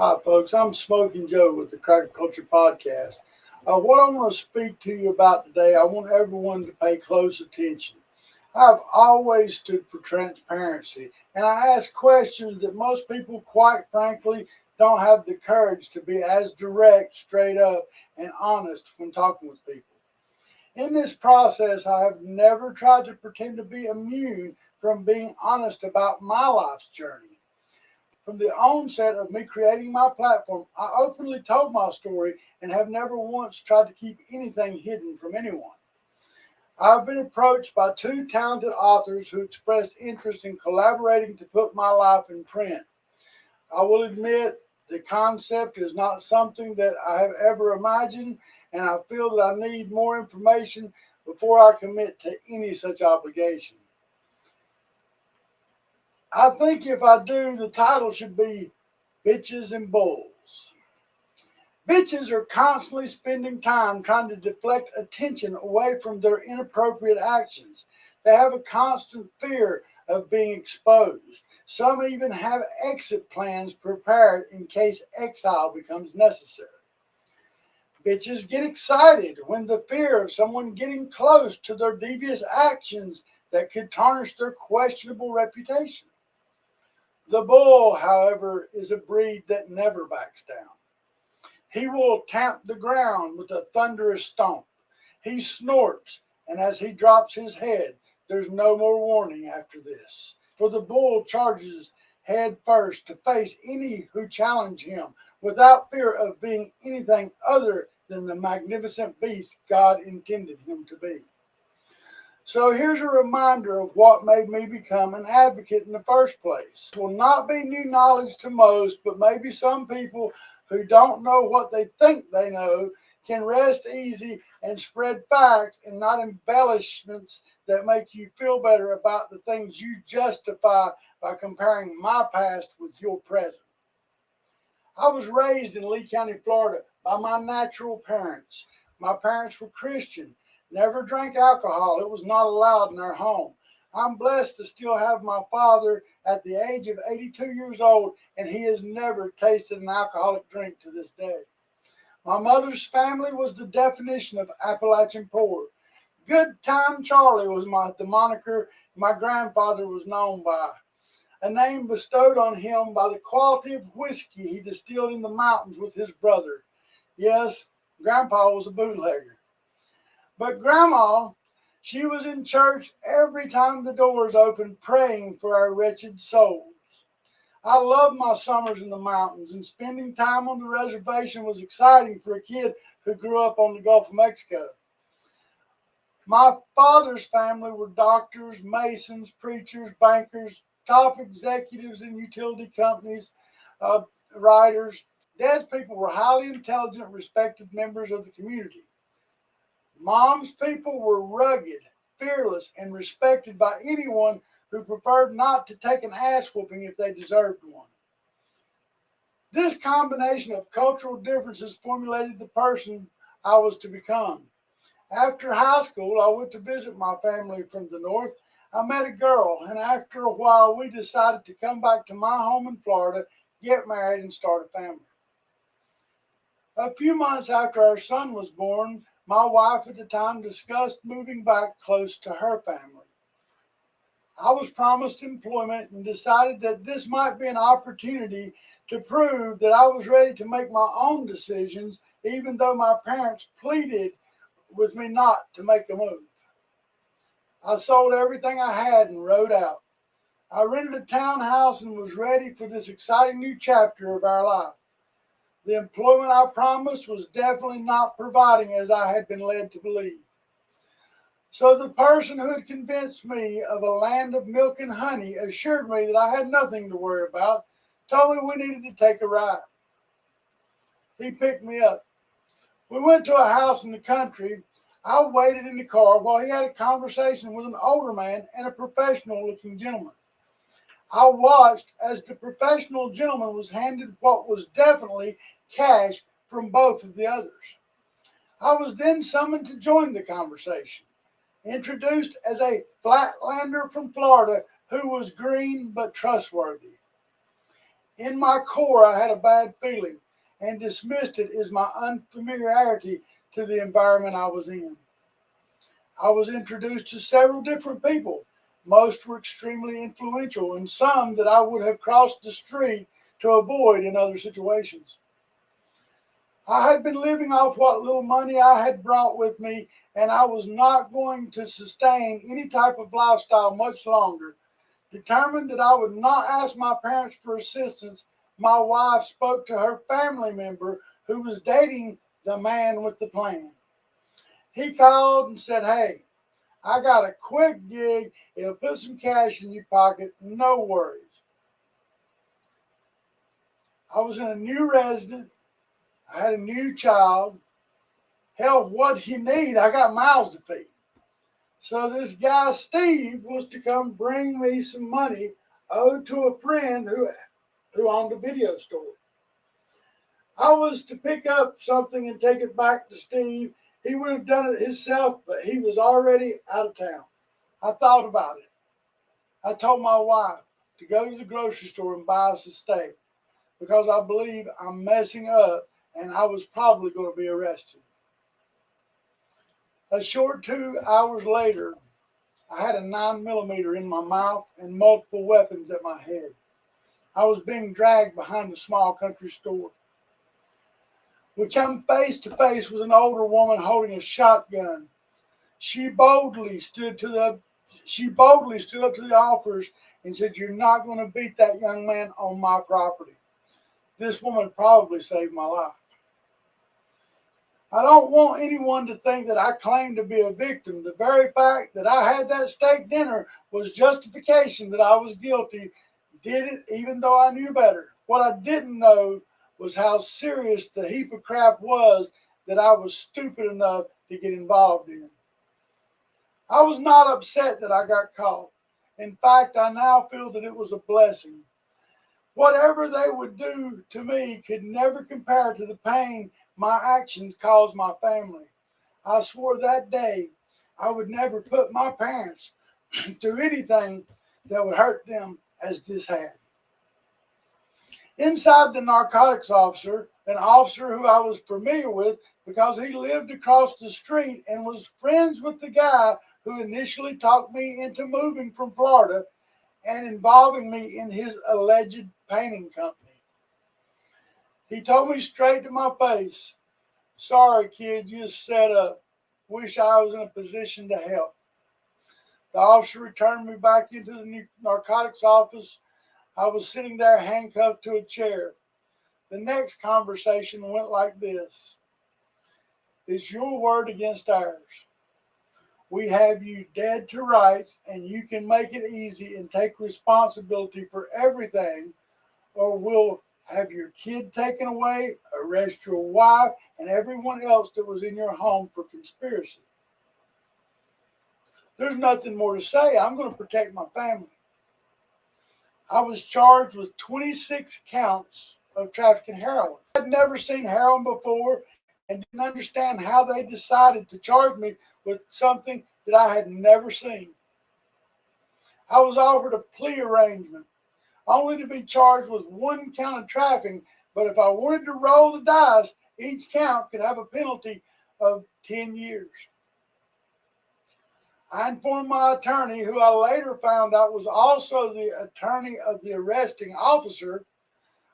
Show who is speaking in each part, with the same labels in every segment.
Speaker 1: Hi, folks. I'm Smokin Joe with the Cracker Culture Podcast. What I want to speak to you about today, I want everyone to pay close attention. I've always stood for transparency, and I ask questions that most people, quite frankly, don't have the courage to be as direct, straight up, and honest when talking with people. In this process, I have never tried to pretend to be immune from being honest about my life's journey. From the onset of me creating my platform, I openly told my story and have never once tried to keep anything hidden from anyone. I've been approached by two talented authors who expressed interest in collaborating to put my life in print. I will admit the concept is not something that I have ever imagined, and I feel that I need more information before I commit to any such obligation. I think if I do, the title should be Bitches and Bulls. Bitches are constantly spending time trying to deflect attention away from their inappropriate actions. They have a constant fear of being exposed. Some even have exit plans prepared in case exile becomes necessary. Bitches get excited when the fear of someone getting close to their devious actions that could tarnish their questionable reputation. The bull, however, is a breed that never backs down. He will tamp the ground with a thunderous stomp. He snorts, and as he drops his head, there's no more warning after this. For the bull charges head first to face any who challenge him without fear of being anything other than the magnificent beast God intended him to be. So here's a reminder of what made me become an advocate in the first place. It will not be new knowledge to most, but maybe some people who don't know what they think they know can rest easy and spread facts and not embellishments that make you feel better about the things you justify by comparing my past with your present. I was raised in Lee County, Florida by my natural parents. My parents were Christian, never drank alcohol. It was not allowed in our home. I'm blessed to still have my father at the age of 82 years old, and he has never tasted an alcoholic drink to this day. My mother's family was the definition of Appalachian poor. Good Time Charlie was the moniker my grandfather was known by, a name bestowed on him by the quality of whiskey he distilled in the mountains with his brother. Yes, Grandpa was a bootlegger. But Grandma, she was in church every time the doors opened, praying for our wretched souls. I loved my summers in the mountains, and spending time on the reservation was exciting for a kid who grew up on the Gulf of Mexico. My father's family were doctors, masons, preachers, bankers, top executives in utility companies, writers. Dad's people were highly intelligent, respected members of the community. Mom's people were rugged, fearless, and respected by anyone who preferred not to take an ass whooping if they deserved one. This combination of cultural differences formulated the person I was to become. After high school, I went to visit my family from the north. I met a girl, and after a while, we decided to come back to my home in Florida, get married, and start a family. A few months after our son was born, my wife at the time discussed moving back close to her family. I was promised employment and decided that this might be an opportunity to prove that I was ready to make my own decisions, even though my parents pleaded with me not to make a move. I sold everything I had and rode out. I rented a townhouse and was ready for this exciting new chapter of our life. The employment I promised was definitely not providing as I had been led to believe. So the person who had convinced me of a land of milk and honey assured me that I had nothing to worry about, told me we needed to take a ride. He picked me up. We went to a house in the country. I waited in the car while he had a conversation with an older man and a professional-looking gentleman. I watched as the professional gentleman was handed what was definitely cash from both of the others. I was then summoned to join the conversation, introduced as a flatlander from Florida who was green but trustworthy. In my core, I had a bad feeling and dismissed it as my unfamiliarity to the environment I was in. I was introduced to several different people. Most were extremely influential, and some that I would have crossed the street to avoid in other situations. I had been living off what little money I had brought with me, and I was not going to sustain any type of lifestyle much longer. Determined that I would not ask my parents for assistance, my wife spoke to her family member who was dating the man with the plan. He called and said, "Hey, I got a quick gig. It'll put some cash in your pocket. No worries." I was in a new residence. I had a new child. Hell, what do you need? I got mouths to feed. So this guy, Steve, was to come bring me some money owed to a friend who owned a video store. I was to pick up something and take it back to Steve. He would have done it himself, but he was already out of town. I thought about it. I told my wife to go to the grocery store and buy us a steak because I believe I'm messing up and I was probably going to be arrested. A short 2 hours later, I had a 9mm in my mouth and multiple weapons at my head. I was being dragged behind a small country store. We come face to face with an older woman holding a shotgun. She boldly stood up to the officers and said, "You're not going to beat that young man on my property." This woman probably saved my life. I don't want anyone to think that I claim to be a victim. The very fact that I had that steak dinner was justification that I was guilty. Did it even though I knew better. What I didn't know was how serious the heap of crap was that I was stupid enough to get involved in. I was not upset that I got caught. In fact, I now feel that it was a blessing. Whatever they would do to me could never compare to the pain my actions caused my family. I swore that day I would never put my parents through anything that would hurt them as this had. Inside the narcotics officer, an officer who I was familiar with because he lived across the street and was friends with the guy who initially talked me into moving from Florida and involving me in his alleged painting company. He told me straight to my face, "Sorry, kid, you just set up. Wish I was in a position to help." The officer returned me back into the narcotics office. I was sitting there handcuffed to a chair. The next conversation went like this: "It's your word against ours. We have you dead to rights, and you can make it easy and take responsibility for everything, or we'll have your kid taken away, arrest your wife, and everyone else that was in your home for conspiracy." There's nothing more to say. I'm going to protect my family. I was charged with 26 counts of trafficking heroin. I'd never seen heroin before and didn't understand how they decided to charge me with something that I had never seen. I was offered a plea arrangement only to be charged with one count of trafficking, but if I wanted to roll the dice, each count could have a penalty of 10 years. I informed my attorney, who I later found out was also the attorney of the arresting officer,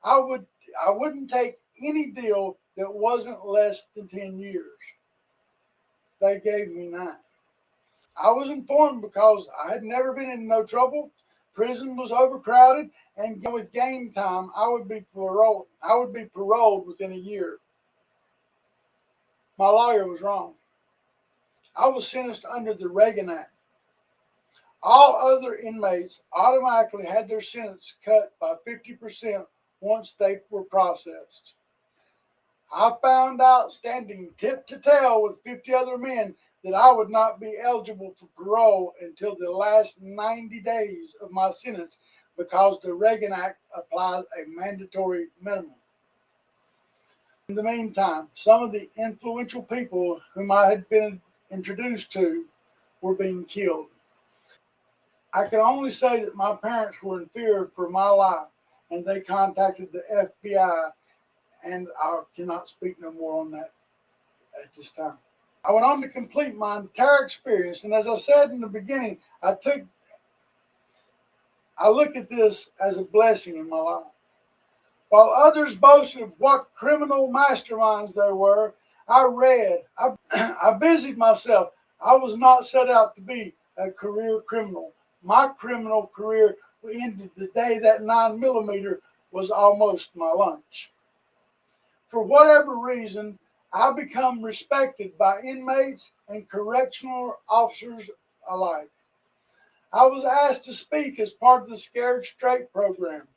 Speaker 1: I wouldn't take any deal that wasn't less than 10 years. They gave me 9. I was informed because I had never been in no trouble. Prison was overcrowded, and with game time, I would be paroled. I would be paroled within a year. My lawyer was wrong. I was sentenced under the Reagan Act. All other inmates automatically had their sentence cut by 50% once they were processed. I found out standing tip to tail with 50 other men that I would not be eligible for parole until the last 90 days of my sentence because the Reagan Act applies a mandatory minimum. In the meantime, some of the influential people whom I had been introduced to were being killed. I can only say that my parents were in fear for my life and they contacted the FBI, and I cannot speak no more on that at this time. I went on to complete my entire experience, and as I said in the beginning, I look at this as a blessing in my life. While others boasted of what criminal masterminds they were, I read, I busied myself. I was not set out to be a career criminal. My criminal career ended the day that 9mm was almost my lunch. For whatever reason, I become respected by inmates and correctional officers alike. I was asked to speak as part of the Scared Straight program.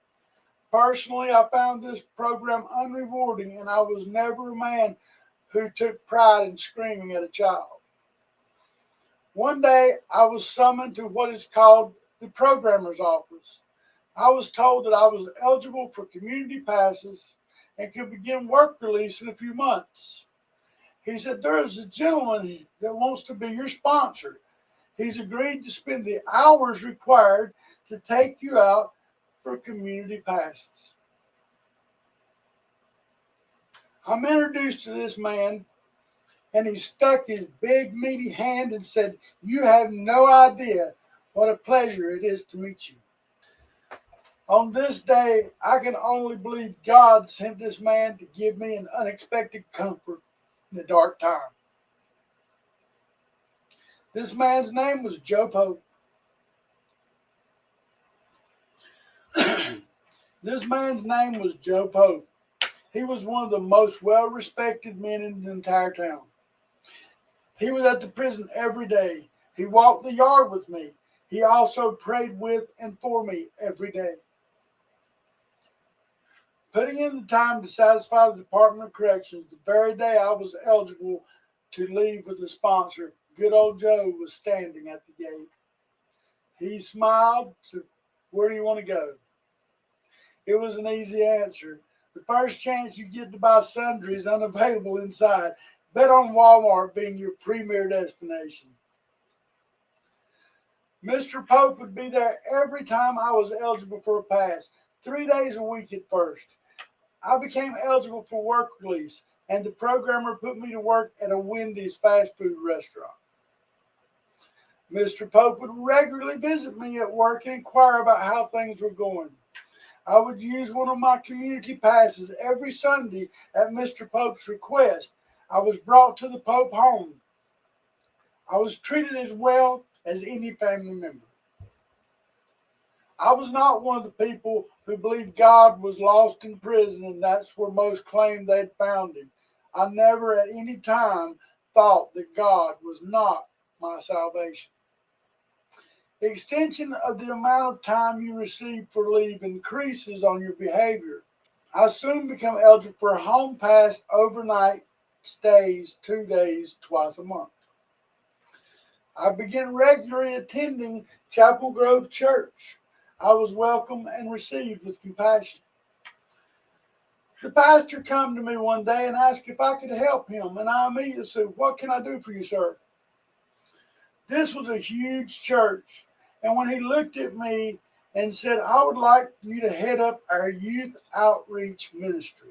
Speaker 1: Personally, I found this program unrewarding, and I was never a man who took pride in screaming at a child. One day, I was summoned to what is called the programmer's office. I was told that I was eligible for community passes and could begin work release in a few months. He said, there is a gentleman that wants to be your sponsor. He's agreed to spend the hours required to take you out for community passes. I'm introduced to this man, and he stuck his big meaty hand and said, you have no idea what a pleasure it is to meet you. On this day, I can only believe God sent this man to give me an unexpected comfort in a dark time. This man's name was Joe Pope. This man's name was Joe Pope. He was one of the most well-respected men in the entire town. He was at the prison every day. He walked the yard with me. He also prayed with and for me every day. Putting in the time to satisfy the Department of Corrections, the very day I was eligible to leave with a sponsor, good old Joe was standing at the gate. He smiled, said, where do you want to go? It was an easy answer. The first chance you get to buy sundries unavailable inside. Bet on Walmart being your premier destination. Mr. Pope would be there every time I was eligible for a pass, 3 days a week at first. I became eligible for work release, and the programmer put me to work at a Wendy's fast food restaurant. Mr. Pope would regularly visit me at work and inquire about how things were going. I would use one of my community passes every Sunday at Mr. Pope's request. I was brought to the Pope home. I was treated as well as any family member. I was not one of the people who believed God was lost in prison and that's where most claimed they'd found him. I never at any time thought that God was not my salvation. The extension of the amount of time you receive for leave increases on your behavior. I soon become eligible for a home pass overnight stays 2 days twice a month. I began regularly attending Chapel Grove Church. I was welcomed and received with compassion. The pastor came to me one day and asked if I could help him, and I immediately said, what can I do for you, sir? This was a huge church, and when he looked at me and said, I would like you to head up our youth outreach ministry.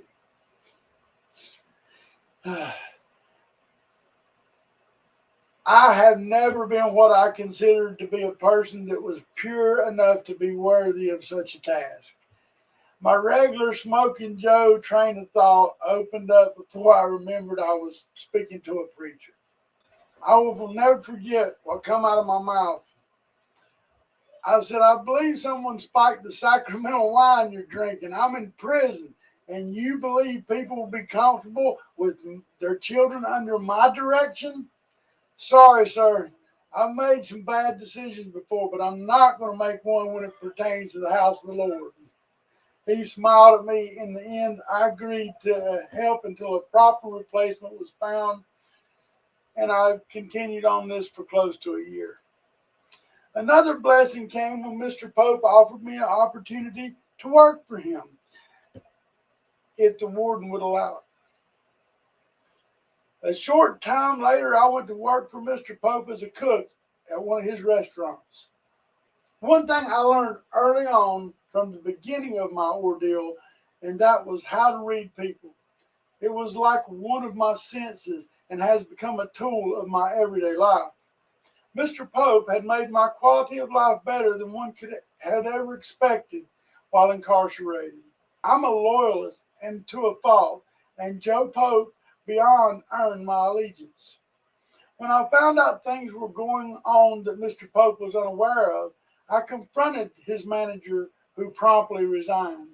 Speaker 1: I have never been what I considered to be a person that was pure enough to be worthy of such a task. My regular Smokin Joe train of thought opened up before I remembered I was speaking to a preacher. I will never forget what came out of my mouth. I said, I believe someone spiked the sacramental wine you're drinking. I'm in prison, and you believe people will be comfortable with their children under my direction? Sorry, sir. I've made some bad decisions before, but I'm not going to make one when it pertains to the house of the Lord. He smiled at me. In the end, I agreed to help until a proper replacement was found, and I continued on this for close to a year. Another blessing came when Mr. Pope offered me an opportunity to work for him, if the warden would allow it. A short time later, I went to work for Mr. Pope as a cook at one of his restaurants. One thing I learned early on from the beginning of my ordeal, and that was how to read people. It was like one of my senses and has become a tool of my everyday life. Mr. Pope had made my quality of life better than one could have ever expected while incarcerated. I'm a loyalist and to a fault, and Joe Pope beyond earned my allegiance. When I found out things were going on that Mr. Pope was unaware of, I confronted his manager, who promptly resigned.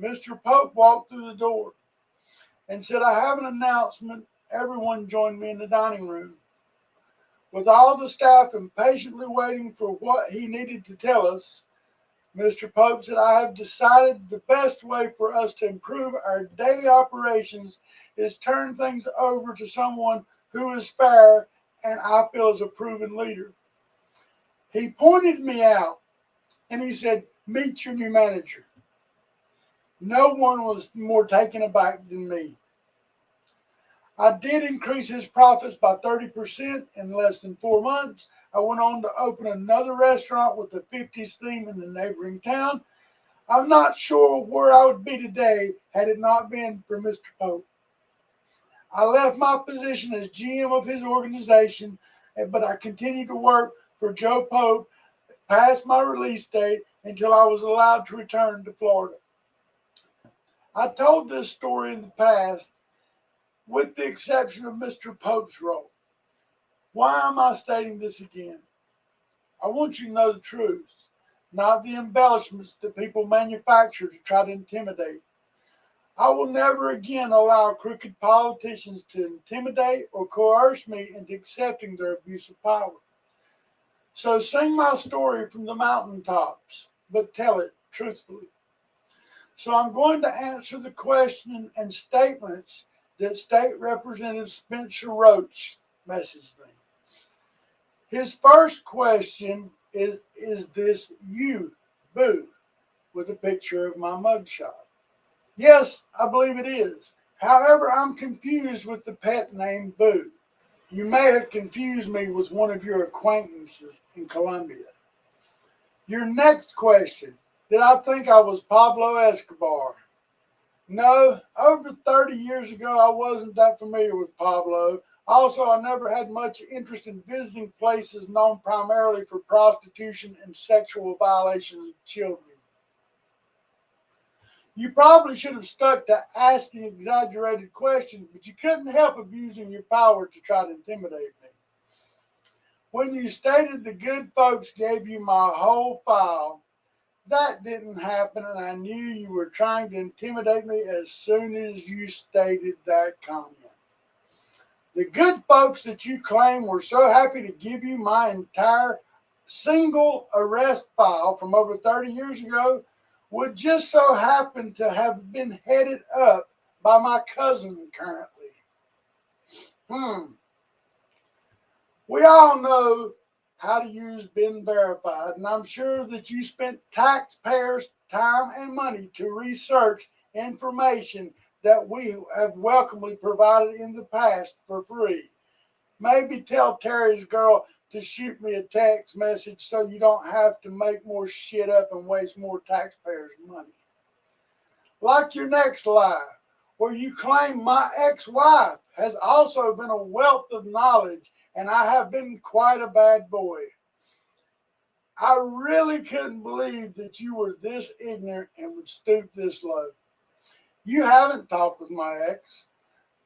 Speaker 1: Mr. Pope walked through the door and said, "I have an announcement." Everyone joined me in the dining room. With all the staff impatiently waiting for what he needed to tell us, Mr. Pope said, "I have decided the best way for us to improve our daily operations is turn things over to someone who is fair and I feel is a proven leader." He pointed me out and he said, "Meet your new manager." No one was more taken aback than me. I did increase his profits by 30% in less than 4 months. I went on to open another restaurant with the 50s theme in the neighboring town. I'm not sure where I would be today had it not been for Mr. Pope. I left my position as GM of his organization, but I continued to work for Joe Pope past my release date until I was allowed to return to Florida. I told this story in the past, with the exception of Mr. Pope's role. Why am I stating this again? I want you to know the truth, not the embellishments that people manufacture to try to intimidate. I will never again allow crooked politicians to intimidate or coerce me into accepting their abuse of power. So sing my story from the mountaintops, but tell it truthfully. So I'm going to answer the question and statements that State Representative Spencer Roach messaged me. His first question is this you, Boo, with a picture of my mugshot? Yes, I believe it is. However, I'm confused with the pet name Boo. You may have confused me with one of your acquaintances in Colombia. Your next question, did I think I was Pablo Escobar? No, over 30 years ago, I wasn't that familiar with Pablo. Also, I never had much interest in visiting places known primarily for prostitution and sexual violations of children. You probably should have stuck to asking exaggerated questions, but you couldn't help abusing your power to try to intimidate me. When you stated the good folks gave you my whole file, that didn't happen, and I knew you were trying to intimidate me as soon as you stated that comment. The good folks that you claim were so happy to give you my entire single arrest file from over 30 years ago would just so happen to have been headed up by my cousin currently. We all know how to use Been Verified, and I'm sure that you spent taxpayers' time and money to research information that we have welcomely provided in the past for free. Maybe tell Terry's girl to shoot me a text message so you don't have to make more shit up and waste more taxpayers' money. Like your next lie, where you claim my ex-wife has also been a wealth of knowledge and I have been quite a bad boy. I really couldn't believe that you were this ignorant and would stoop this low. You haven't talked with my ex,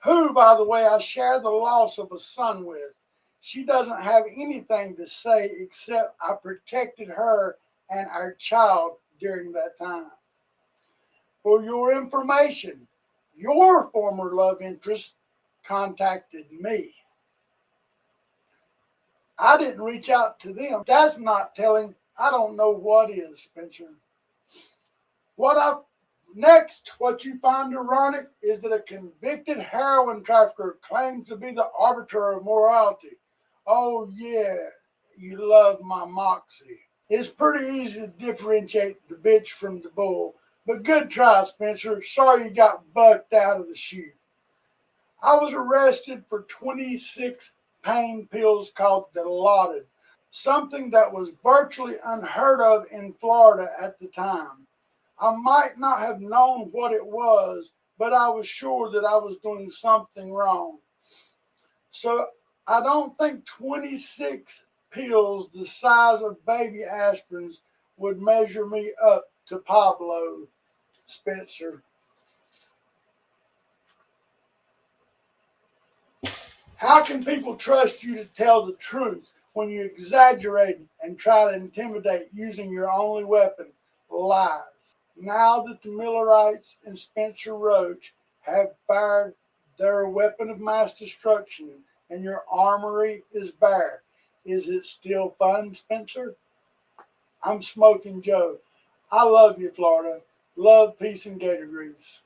Speaker 1: who, by the way, I share the loss of a son with. She doesn't have anything to say except I protected her and our child during that time. For your information, your former love interest contacted me. I didn't reach out to them. That's not telling. I don't know what is, Spencer. What you find ironic is that a convicted heroin trafficker claims to be the arbiter of morality. Oh yeah, you love my moxie. It's pretty easy to differentiate the bitch from the bull, but good try, Spencer. Sorry you got bucked out of the chute. I was arrested for 26 pain pills called Dilaudid. something that was virtually unheard of in Florida at the time. I might not have known what it was, but I was sure that I was doing something wrong. So I don't think 26 pills the size of baby aspirins would measure me up to Pablo Spencer. How can people trust you to tell the truth when you exaggerate and try to intimidate using your only weapon, lies? Now that the Millerites and Spencer Roach have fired their weapon of mass destruction and your armory is bare, is it still fun, Spencer? I'm Smokin Joe. I love you, Florida. Love, peace, and gator grease.